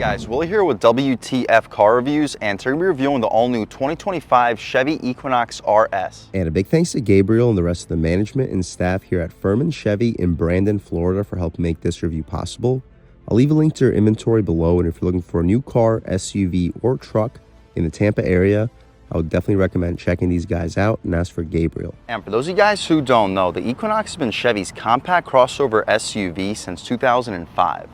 guys, Willie here with W.T.F car reviews, and today we're reviewing the all-new 2025 Chevy Equinox RS. And a big thanks to Gabriel and the rest of the management and staff here at Furman Chevy in Brandon, Florida for helping make this review possible. I'll leave a link to your inventory below, and if you're looking for a new car, SUV, or truck in the Tampa area, I would definitely recommend checking these guys out and ask for Gabriel. And for those of you guys who don't know, the Equinox has been Chevy's compact crossover SUV since 2005.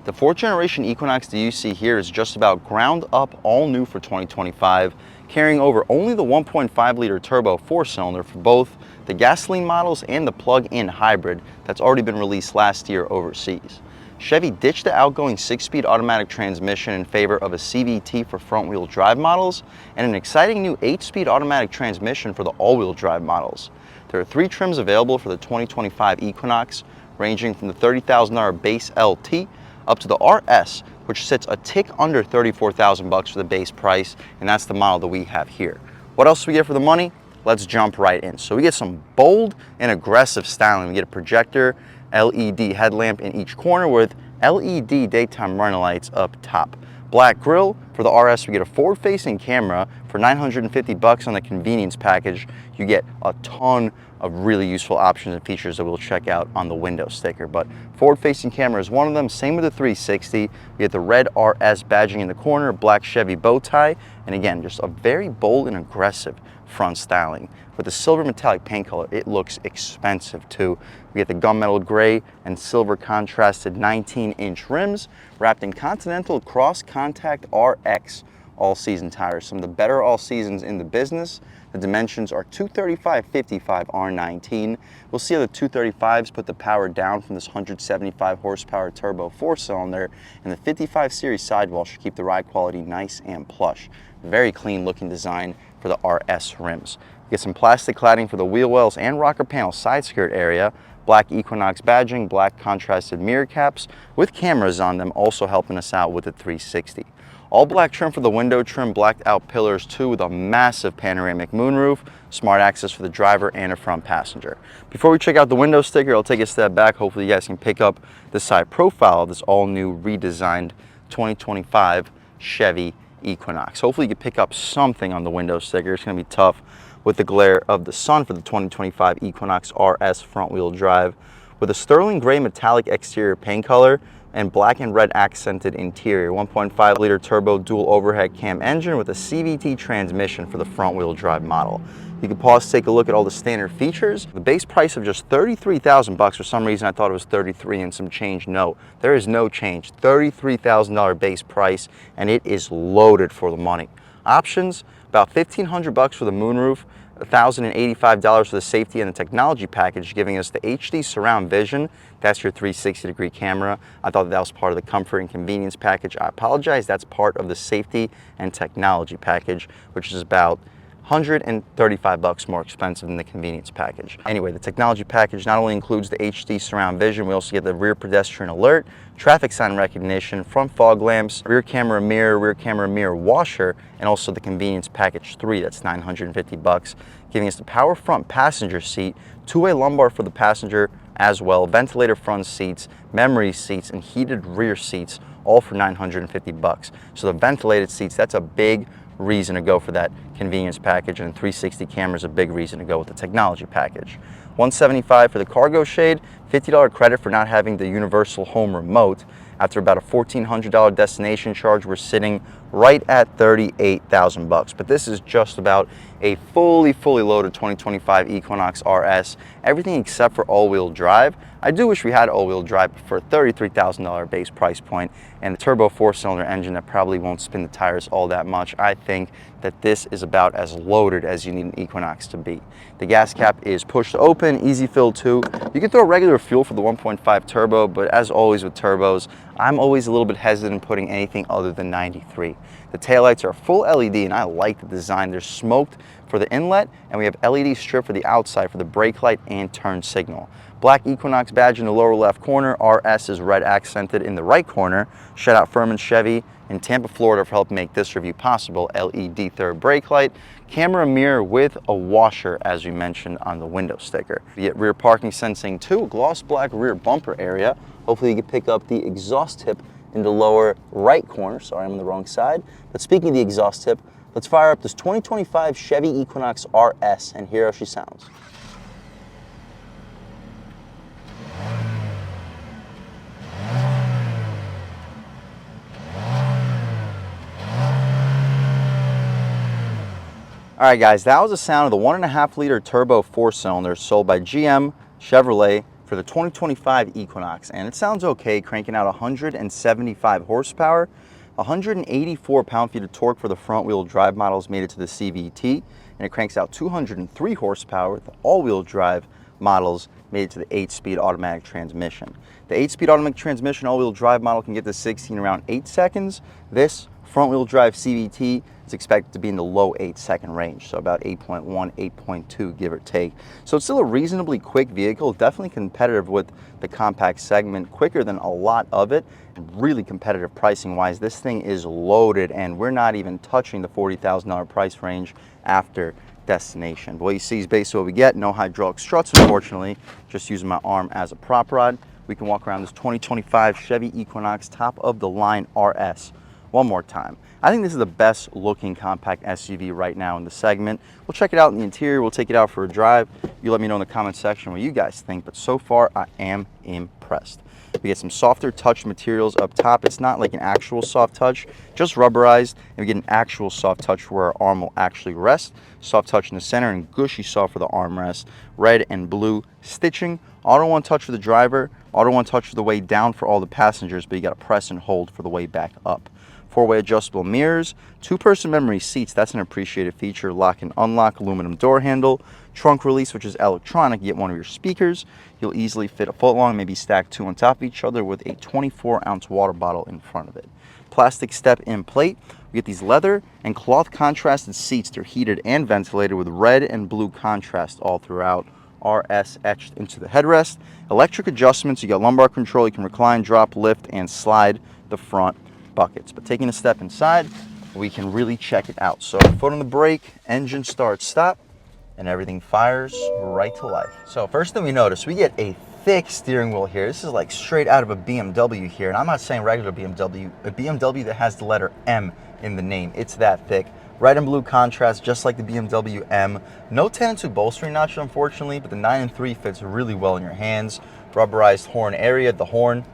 The 4th generation Equinox that you see here is just about ground up, all new for 2025, carrying over only the 1.5 liter turbo 4-cylinder for both the gasoline models and the plug-in hybrid that's already been released last year overseas. Chevy ditched the outgoing 6-speed automatic transmission in favor of a CVT for front-wheel drive models and an exciting new 8-speed automatic transmission for the all-wheel drive models. There are 3 trims available for the 2025 Equinox, ranging from the $30,000 base LT up to the RS, which sits a tick under $34,000 for the base price, and that's the model that we have here. What else do we get for the money? Let's jump right in. So we get some bold and aggressive styling. We get a projector LED headlamp in each corner with LED daytime running lights up top. Black grille. For the RS, we get a forward-facing camera. For $950 on the convenience package, you get a ton of really useful options and features that we'll check out on the window sticker. But forward-facing camera is one of them. Same with the 360. We get the red RS badging in the corner, black Chevy bow tie, and again, just a very bold and aggressive front styling. With the silver metallic paint color, it looks expensive too. We get the gunmetal gray and silver contrasted 19-inch rims wrapped in Continental Cross Contact RX all-season tires, some of the better all-seasons in the business. The dimensions are 235/55 R19. We'll see how the 235s put the power down from this 175 horsepower turbo 4-cylinder, and the 55 series sidewall should keep the ride quality nice and plush. Very clean looking design for the RS rims. We get some plastic cladding for the wheel wells and rocker panel side skirt area, black Equinox badging, black contrasted mirror caps with cameras on them, also helping us out with the 360. All black trim for the window trim, blacked out pillars too, with a massive panoramic moonroof, smart access for the driver and a front passenger. Before we check out the window sticker, I'll take a step back. Hopefully you guys can pick up the side profile of this all new redesigned 2025 Chevy Equinox. Hopefully you can pick up something on the window sticker. It's going to be tough with the glare of the sun for the 2025 Equinox RS front wheel drive. With a sterling gray metallic exterior paint color and black and red accented interior, 1.5 liter turbo dual overhead cam engine with a CVT transmission for the front wheel drive model. You can pause to take a look at all the standard features. The base price of just $33,000. For some reason I thought it was $33 and some change. No, there is no change. $33,000 base price, and it is loaded for the money. Options, about $1,500 for the moonroof, $1,085 for the safety and the technology package, giving us the HD surround vision. That's your 360-degree camera. I thought that was part of the comfort and convenience package. I apologize, that's part of the safety and technology package, which is about $135 more expensive than the convenience package. Anyway, the technology package not only includes the HD surround vision, we also get the rear pedestrian alert, traffic sign recognition, front fog lamps, rear camera mirror washer, and also the convenience package 3, that's $950, giving us the power front passenger seat, 2-way lumbar for the passenger as well, ventilator front seats, memory seats, and heated rear seats, all for $950. So the ventilated seats, that's a big reason to go for that convenience package, and 360 camera is a big reason to go with the technology package. $175 for the cargo shade, $50 credit for not having the universal home remote. After about a $1,400 destination charge, we're sitting right at $38,000. But this is just about a fully loaded 2025 Equinox RS, everything except for all-wheel drive. I do wish we had all-wheel drive for a $33,000 base price point and a turbo 4-cylinder engine that probably won't spin the tires all that much. I think that this is about as loaded as you need an Equinox to be. The gas cap is pushed open, easy fill too. You can throw regular fuel for the 1.5 turbo, but as always with turbos, I'm always a little bit hesitant putting anything other than 93. The taillights are full LED, and I like the design. They're smoked for the inlet, and we have LED strip for the outside for the brake light and turn signal. Black Equinox badge in the lower left corner. RS is red accented in the right corner. Shout out Furman Chevy in Tampa, Florida for helping make this review possible. LED third brake light, camera mirror with a washer as we mentioned on the window sticker. You get rear parking sensing too, gloss black rear bumper area. Hopefully you can pick up the exhaust tip in the lower right corner. Sorry, I'm on the wrong side. But speaking of the exhaust tip, let's fire up this 2025 Chevy Equinox RS and hear how she sounds. All right, guys, that was the sound of the 1.5-liter turbo 4-cylinder sold by GM Chevrolet for the 2025 Equinox. And it sounds okay, cranking out 175 horsepower, 184 pound-feet of torque for the front-wheel drive models made it to the CVT, and it cranks out 203 horsepower. The all-wheel drive models made it to the 8-speed automatic transmission. The 8-speed automatic transmission all-wheel drive model can get to 16 in around 8 seconds. This front-wheel drive CVT is expected to be in the low 8-second range, so about 8.1, 8.2, give or take. So it's still a reasonably quick vehicle, definitely competitive with the compact segment, quicker than a lot of it, and really competitive pricing-wise. This thing is loaded, and we're not even touching the $40,000 price range after destination. But what you see is basically what we get. No hydraulic struts, unfortunately, just using my arm as a prop rod. We can walk around this 2025 Chevy Equinox top of the line RS one more time. I think this is the best looking compact SUV right now in the segment. We'll check it out in the interior. We'll take it out for a drive. You let me know in the comment section what you guys think, but so far I am impressed. We get some softer touch materials up top. It's not like an actual soft touch, just rubberized, and we get an actual soft touch where our arm will actually rest. Soft touch in the center and gushy soft for the armrest. Red and blue stitching. Auto one touch for the driver, auto one touch for the way down for all the passengers, but you gotta press and hold for the way back up. 4-way adjustable mirrors, 2-person memory seats, that's an appreciated feature. Lock and unlock, aluminum door handle, trunk release, which is electronic. You get one of your speakers. You'll easily fit a foot long, maybe stack 2 on top of each other with a 24-ounce water bottle in front of it. Plastic step-in plate. We get these leather and cloth contrasted seats. They're heated and ventilated with red and blue contrast all throughout. RS etched into the headrest. Electric adjustments. You got lumbar control. You can recline, drop, lift, and slide the front buckets. But taking a step inside, we can really check it out. So foot on the brake, engine start, stop, and everything fires right to life. So first thing we notice, we get a thick steering wheel here. This is like straight out of a BMW here, and I'm not saying regular BMW, a BMW that has the letter M in the name. It's that thick. Red and blue contrast, just like the BMW M. No 10-2 bolstering notch, unfortunately, but the 9-3 fits really well in your hands. Rubberized horn area, the horn,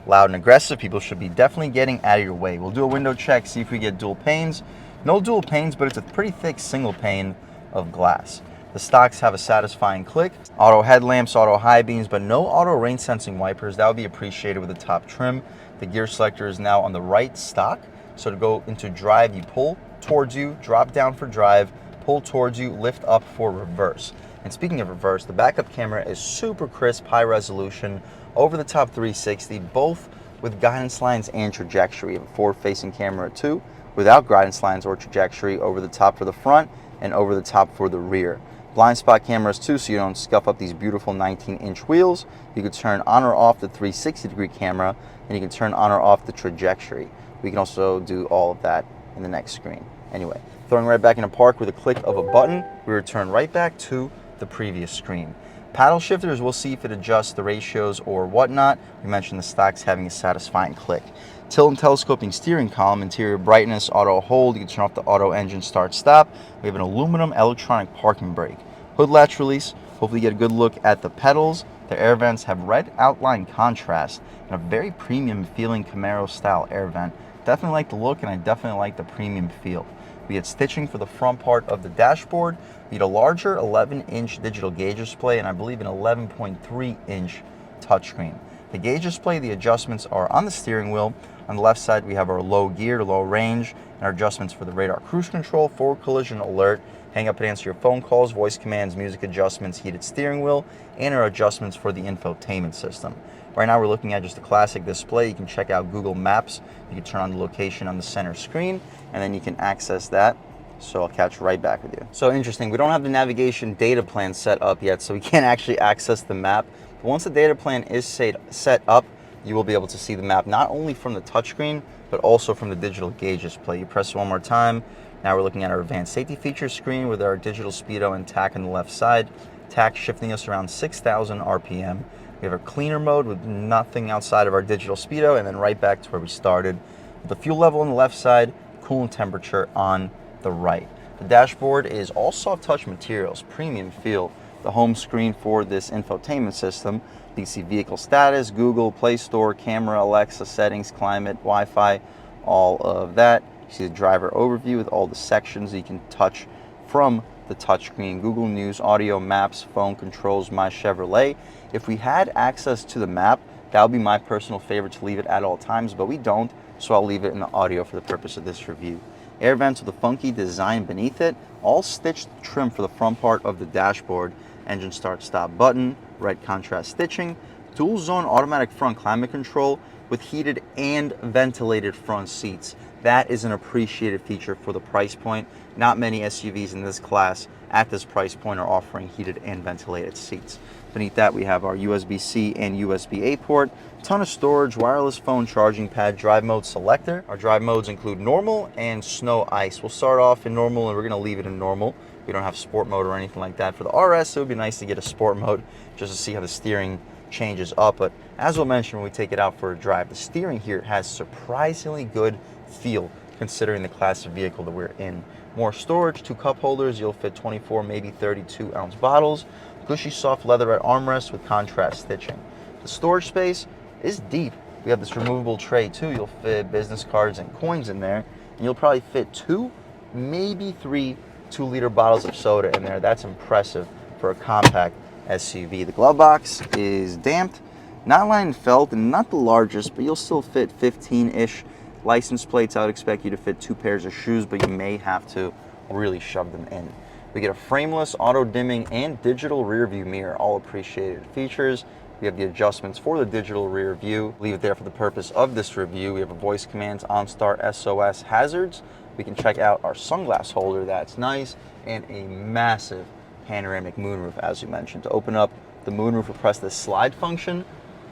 loud and aggressive. People should be definitely getting out of your way. We'll do a window check, see if we get dual panes. No dual panes, but it's a pretty thick single pane of glass. The stocks have a satisfying click. Auto headlamps, auto high beams, but no auto rain sensing wipers. That would be appreciated with the top trim. The gear selector is now on the right stock. So to go into drive, you pull towards you, drop down for drive, pull towards you, lift up for reverse. And speaking of reverse, the backup camera is super crisp, high resolution, over the top 360, both with guidance lines and trajectory. We have a forward-facing camera too, without guidance lines or trajectory, over the top for the front and over the top for the rear. Blind spot cameras too, so you don't scuff up these beautiful 19-inch wheels. You can turn on or off the 360-degree camera, and you can turn on or off the trajectory. We can also do all of that in the next screen. Anyway, throwing right back into park with a click of a button, we return right back to the previous screen. Paddle shifters, we'll see if it adjusts the ratios or whatnot. We mentioned the stocks having a satisfying click. Tilt and telescoping steering column, interior brightness, auto hold. You can turn off the auto engine start stop. We have an aluminum electronic parking brake. Hood latch release. Hopefully you get a good look at the pedals. The air vents have red outline contrast and a very premium feeling Camaro style air vent. Definitely like the look, and I definitely like the premium feel. We get stitching for the front part of the dashboard. We get a larger 11-inch digital gauge display, and I believe an 11.3-inch touchscreen. The gauge display, the adjustments are on the steering wheel. On the left side, we have our low gear, low range, and our adjustments for the radar cruise control, forward collision alert, hang up and answer your phone calls, voice commands, music adjustments, heated steering wheel, and our adjustments for the infotainment system. Right now we're looking at just a classic display. You can check out Google Maps. You can turn on the location on the center screen, and then you can access that. So I'll catch right back with you. So interesting, we don't have the navigation data plan set up yet, so we can't actually access the map. But once the data plan is set up, you will be able to see the map not only from the touchscreen, but also from the digital gauge display. You press it one more time. Now we're looking at our advanced safety features screen with our digital speedo and tack on the left side. tack shifting us around 6,000 RPM. We have a cleaner mode with nothing outside of our digital speedo, and then right back to where we started. The fuel level on the left side, coolant temperature on the right. The dashboard is all soft touch materials, premium feel. The home screen for this infotainment system, you can see vehicle status, Google, Play Store, camera, Alexa, settings, climate, Wi-Fi, all of that. You see the driver overview with all the sections that you can touch from the touchscreen. Google News, audio, maps, phone controls, My Chevrolet. If we had access to the map, that would be my personal favorite to leave it at all times, but we don't, so I'll leave it in the audio for the purpose of this review. Air vents with a funky design beneath it, all stitched trim for the front part of the dashboard. Engine start stop button, red contrast stitching, dual zone automatic front climate control with heated and ventilated front seats. That is an appreciated feature for the price point. Not many SUVs in this class at this price point are offering heated and ventilated seats. Beneath that we have our USB-C and USB-A port, ton of storage, wireless phone charging pad, drive mode selector. Our drive modes include normal and snow ice. We'll start off in normal and we're gonna leave it in normal. We don't have sport mode or anything like that. For the RS, it would be nice to get a sport mode just to see how the steering changes up. But as we'll mention when we take it out for a drive, the steering here has surprisingly good feel considering the class of vehicle that we're in. More storage, 2 cup holders, you'll fit 24, maybe 32 ounce bottles. Cushy soft leatherette armrest with contrast stitching. The storage space is deep. We have this removable tray too. You'll fit business cards and coins in there. And you'll probably fit 2, maybe 3 2-liter bottles of soda in there. That's impressive for a compact SUV. The glove box is damped, not lined felt, and not the largest, but you'll still fit 15-ish. License plates, I would expect you to fit 2 pairs of shoes, but you may have to really shove them in. We get a frameless, auto-dimming, and digital rear view mirror, all appreciated features. We have the adjustments for the digital rear view. Leave it there for the purpose of this review. We have a voice commands, OnStar, SOS, hazards. We can check out our sunglass holder, that's nice, and a massive panoramic moonroof, as we mentioned. To open up the moonroof, we'll press the slide function.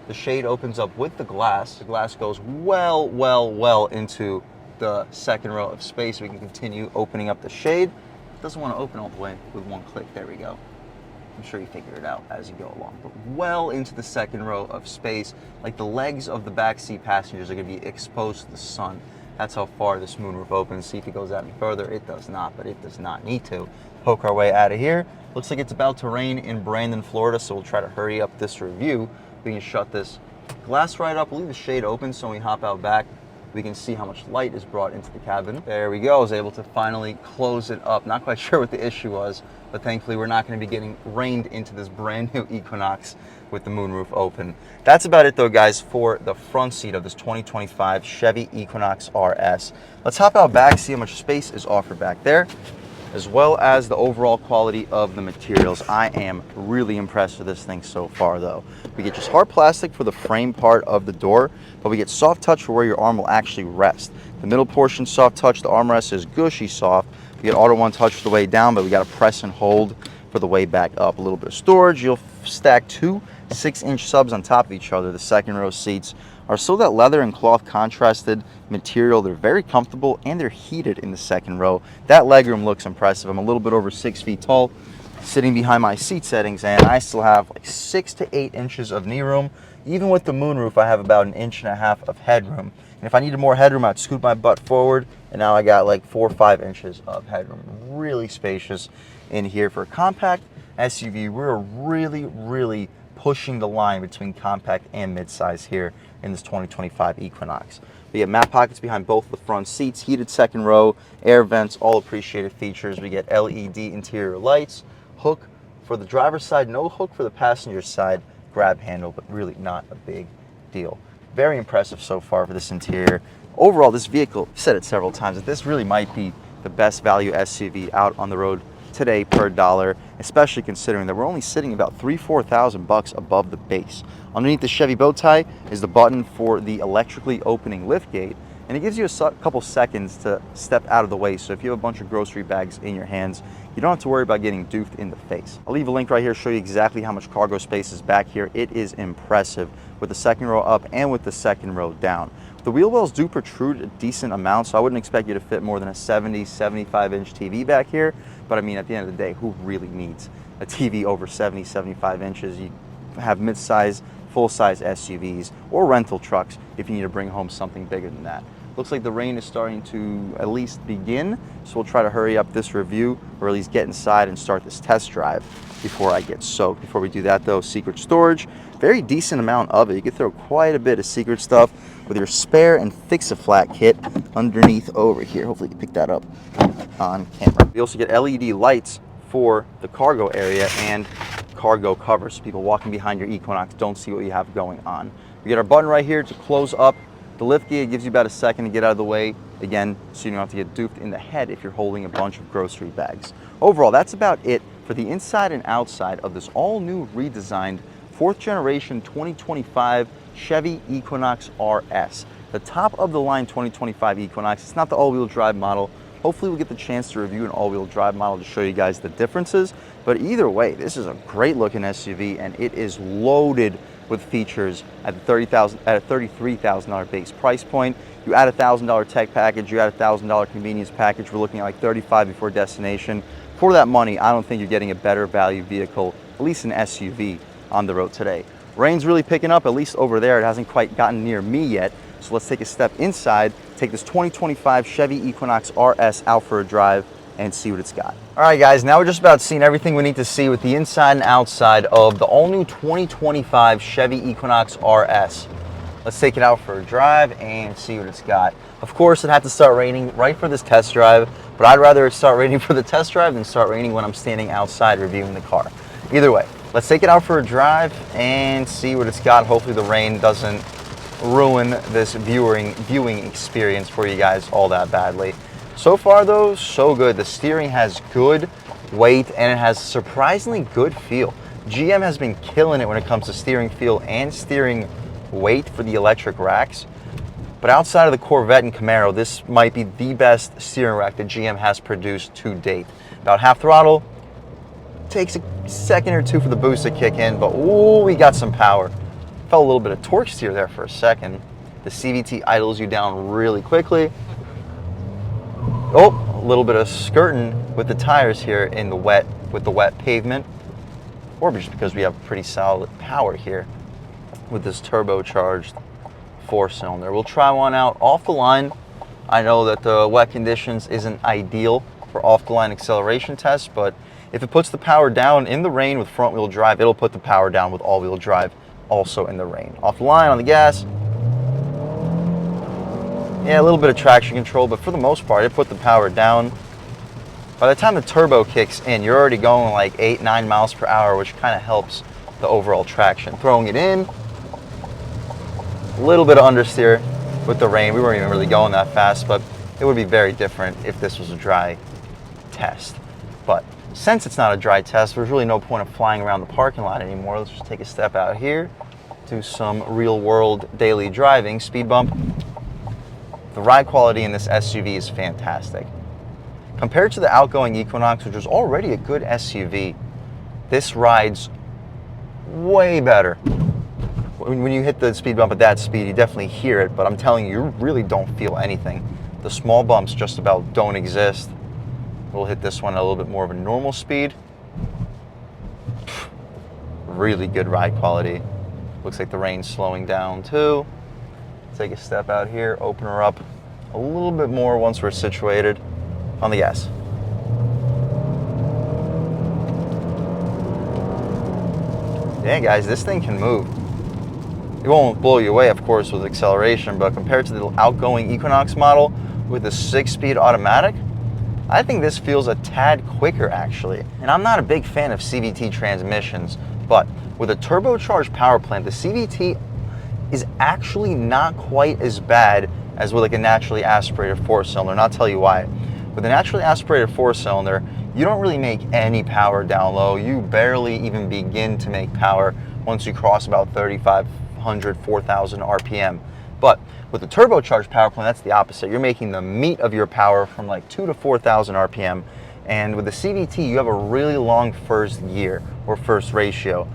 The shade opens up with the glass. The glass goes well into the second row of space. We can continue opening up the shade. It doesn't want to open all the way with one click. There we go. I'm sure you figure it out as you go along. But well into the second row of space, like the legs of the backseat passengers are going to be exposed to the sun. That's how far this moonroof opens. See if it goes out any further. It does not, but it does not need to. Poke our way out of here. Looks like it's about to rain in Brandon, Florida, so we'll try to hurry up this review. We can shut this glass right up. We'll leave the shade open so when we hop out back, we can see how much light is brought into the cabin. There we go. I was able to finally close it up. Not quite sure what the issue was, but thankfully we're not going to be getting rained into this brand new Equinox with the moonroof open. That's about it though, guys, for the front seat of this 2025 Chevy Equinox RS. Let's hop out back, see how much space is offered back there, as well as the overall quality of the materials. I am really impressed with this thing so far though. We get just hard plastic for the frame part of the door, but we get soft touch for where your arm will actually rest. The middle portion soft touch, the armrest is gushy soft. We get auto one touch for the way down, but we got to press and hold for the way back up. A little bit of storage. You'll stack 2 6-inch subs on top of each other. The second row seats are still that leather and cloth contrasted material. They're very comfortable and they're heated in the second row. That legroom looks impressive. I'm a little bit over 6 feet tall, sitting behind my seat settings, and I still have like 6 to 8 inches of knee room. Even with the moonroof, I have about 1.5 inches of headroom. And if I needed more headroom, I'd scoot my butt forward, and now I got like 4 or 5 inches of headroom. Really spacious in here for a compact SUV. We're really pushing the line between compact and midsize here in this 2025 Equinox. We get map pockets behind both the front seats, heated second row, air vents, all appreciated features. We get LED interior lights, hook for the driver's side, no hook for the passenger side, grab handle, but really not a big deal. Very impressive so far for this interior. Overall, this vehicle, I've said it several times, that this really might be the best value SUV out on the road today per dollar, especially considering that we're only sitting about $3,000-4,000 above the base. Underneath the Chevy bow tie is the button for the electrically opening lift gate, and it gives you a couple seconds to step out of the way. So if you have a bunch of grocery bags in your hands, you don't have to worry about getting doofed in the face. I'll leave a link right here to show you exactly how much cargo space is back here. It is impressive with the second row up and with the second row down. The wheel wells do protrude a decent amount, so I wouldn't expect you to fit more than a 70, 75-inch TV back here. But I mean, at the end of the day, who really needs a TV over 70, 75 inches. You have mid-size, full-size SUVs or rental trucks if you need to bring home something bigger than that. Looks like the rain is starting to at least begin, so we'll try to hurry up this review, or at least get inside and start this test drive before I get soaked. Before we do that though, secret storage, very decent amount of it. You can throw quite a bit of secret stuff with your spare and fix-a-flat kit underneath over here. Hopefully you can pick that up on camera. We also get LED lights for the cargo area and cargo covers, so people walking behind your Equinox don't see what you have going on. We get our button right here to close up the lift gate. It gives you about a second to get out of the way, again, so you don't have to get duped in the head if you're holding a bunch of grocery bags. Overall, that's about it for the inside and outside of this all-new redesigned 4th generation 2025 Chevy Equinox RS. The top of the line 2025 Equinox. It's not the all-wheel drive model. Hopefully we'll get the chance to review an all-wheel drive model to show you guys the differences. But either way, this is a great looking SUV, and it is loaded with features at a $33,000 base price point. You add a $1,000 tech package, you add a $1,000 convenience package, we're looking at like $35,000 before destination. For that money, I don't think you're getting a better value vehicle, at least an SUV, on the road today. Rain's really picking up, at least over there. It hasn't quite gotten near me yet. So let's take a step inside, take this 2025 Chevy Equinox RS out for a drive and see what it's got. All right guys, now we're just about seeing everything we need to see with the inside and outside of the all-new 2025 Chevy Equinox RS. Let's take it out for a drive and see what it's got. Of course, it had to start raining right for this test drive, but I'd rather it start raining for the test drive than start raining when I'm standing outside reviewing the car. Either way, let's take it out for a drive and see what it's got. Hopefully the rain doesn't ruin this viewing experience for you guys all that badly. So far though, so good. The steering has good weight and it has surprisingly good feel. GM has been killing it when it comes to steering feel and steering weight for the electric racks. But outside of the Corvette and Camaro, this might be the best steering rack that GM has produced to date. About half throttle, takes a second or two for the boost to kick in, but ooh, we got some power. Felt a little bit of torque steer there for a second. The CVT idles you down really quickly. Oh, a little bit of skirting with the tires here in the wet, with the wet pavement, or just because we have pretty solid power here with this turbocharged 4-cylinder. We'll try one out off the line. I know that the wet conditions isn't ideal for off the line acceleration tests, but if it puts the power down in the rain with front wheel drive, it'll put the power down with all wheel drive also in the rain. Off the line on the gas, yeah, a little bit of traction control, but for the most part, it put the power down. By the time the turbo kicks in, you're already going like 8-9 miles per hour, which kind of helps the overall traction. Throwing it in, a little bit of understeer with the rain. We weren't even really going that fast, but it would be very different if this was a dry test. But since it's not a dry test, there's really no point of flying around the parking lot anymore. Let's just take a step out here, do some real world daily driving. Speed bump. The ride quality in this SUV is fantastic. Compared to the outgoing Equinox, which was already a good SUV, this rides way better. When you hit the speed bump at that speed, you definitely hear it, but I'm telling you, you really don't feel anything. The small bumps just about don't exist. We'll hit this one at a little bit more of a normal speed. Really good ride quality. Looks like the rain's slowing down too. Take a step out here, open her up a little bit more once we're situated on the gas. Yeah, guys, this thing can move. It won't blow you away, of course, with acceleration, but compared to the outgoing Equinox model with the 6-speed automatic, I think this feels a tad quicker, actually. And I'm not a big fan of CVT transmissions, but with a turbocharged power plant, the CVT is actually not quite as bad as with like a naturally aspirated 4-cylinder, and I'll tell you why. With a naturally aspirated 4-cylinder, you don't really make any power down low. You barely even begin to make power once you cross about 3,500, 4,000 RPM. But with the turbocharged power plant, that's the opposite. You're making the meat of your power from like 2,000 to 4,000 RPM. And with the CVT, you have a really long first gear or first ratio.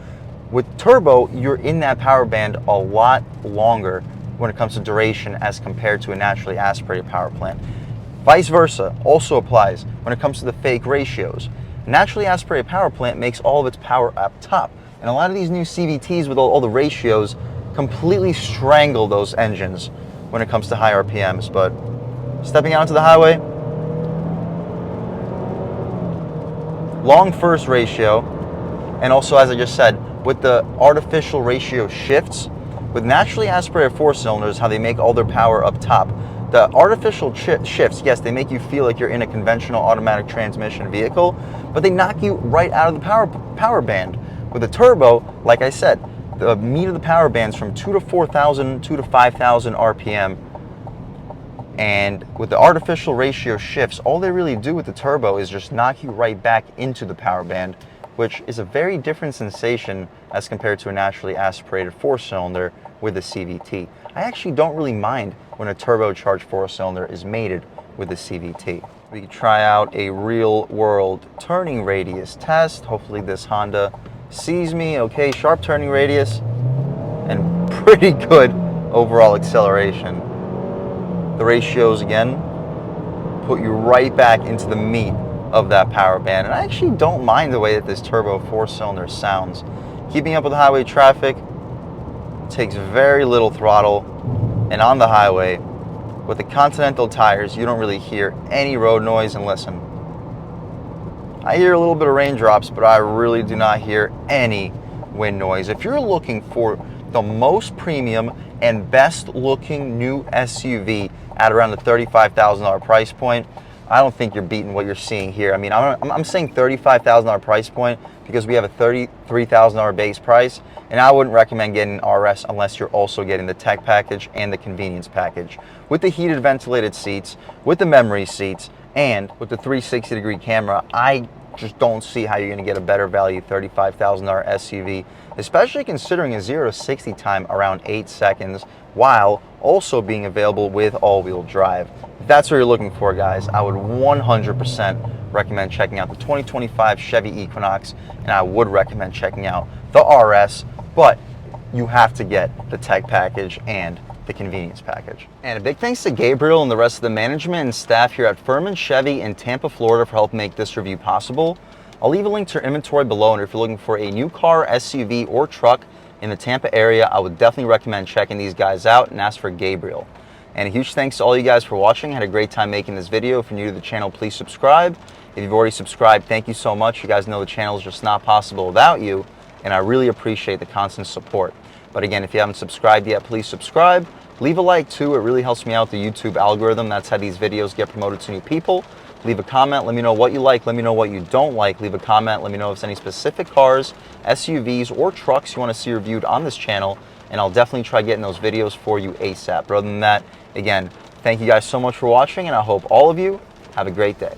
With turbo, you're in that power band a lot longer when it comes to duration as compared to a naturally aspirated power plant. Vice versa also applies when it comes to the fake ratios. A naturally aspirated power plant makes all of its power up top. And a lot of these new CVTs with all the ratios completely strangle those engines when it comes to high RPMs. But stepping out onto the highway, long first ratio, and also, as I just said, with the artificial ratio shifts, with naturally aspirated 4-cylinders, how they make all their power up top, the artificial shifts, yes, they make you feel like you're in a conventional automatic transmission vehicle, but they knock you right out of the power band. With a turbo, like I said, the meat of the power band's from 2 to 4,000, 2 to 5,000 RPM. And with the artificial ratio shifts, all they really do with the turbo is just knock you right back into the power band, which is a very different sensation as compared to a naturally aspirated 4-cylinder with a CVT. I actually don't really mind when a turbocharged 4-cylinder is mated with a CVT. We can try out a real-world turning radius test. Hopefully this Honda sees me. Okay, sharp turning radius and pretty good overall acceleration. The ratios, again, put you right back into the meat of that power band. And I actually don't mind the way that this turbo 4-cylinder sounds. Keeping up with highway traffic, takes very little throttle, and on the highway, with the Continental tires, you don't really hear any road noise. And listen, I hear a little bit of raindrops, but I really do not hear any wind noise. If you're looking for the most premium and best looking new SUV at around the $35,000 price point, I don't think you're beating what you're seeing here. I mean, I'm saying $35,000 price point because we have a $33,000 base price, and I wouldn't recommend getting an RS unless you're also getting the tech package and the convenience package. With the heated ventilated seats, with the memory seats, and with the 360-degree camera, I just don't see how you're going to get a better value $35,000 SUV, especially considering a 0 to 60 time around 8 seconds, while also being available with all-wheel drive. If that's what you're looking for, guys, I would 100% recommend checking out the 2025 Chevy Equinox, and I would recommend checking out the RS, but you have to get the tech package and the convenience package. And a big thanks to Gabriel and the rest of the management and staff here at Furman Chevy in Tampa, Florida for helping make this review possible. I'll leave a link to their inventory below, and if you're looking for a new car, SUV, or truck in the Tampa area, I would definitely recommend checking these guys out and ask for Gabriel. And a huge thanks to all you guys for watching. I had a great time making this video. If you're new to the channel, please subscribe. If you've already subscribed, thank you so much. You guys know the channel is just not possible without you, and I really appreciate the constant support. But again, if you haven't subscribed yet, please subscribe. Leave a like too, it really helps me out, the YouTube algorithm. That's how these videos get promoted to new people. Leave a comment, let me know what you like, let me know what you don't like. Leave a comment, let me know if there's any specific cars, SUVs, or trucks you want to see reviewed on this channel, and I'll definitely try getting those videos for you ASAP. But other than that, again, thank you guys so much for watching, and I hope all of you have a great day.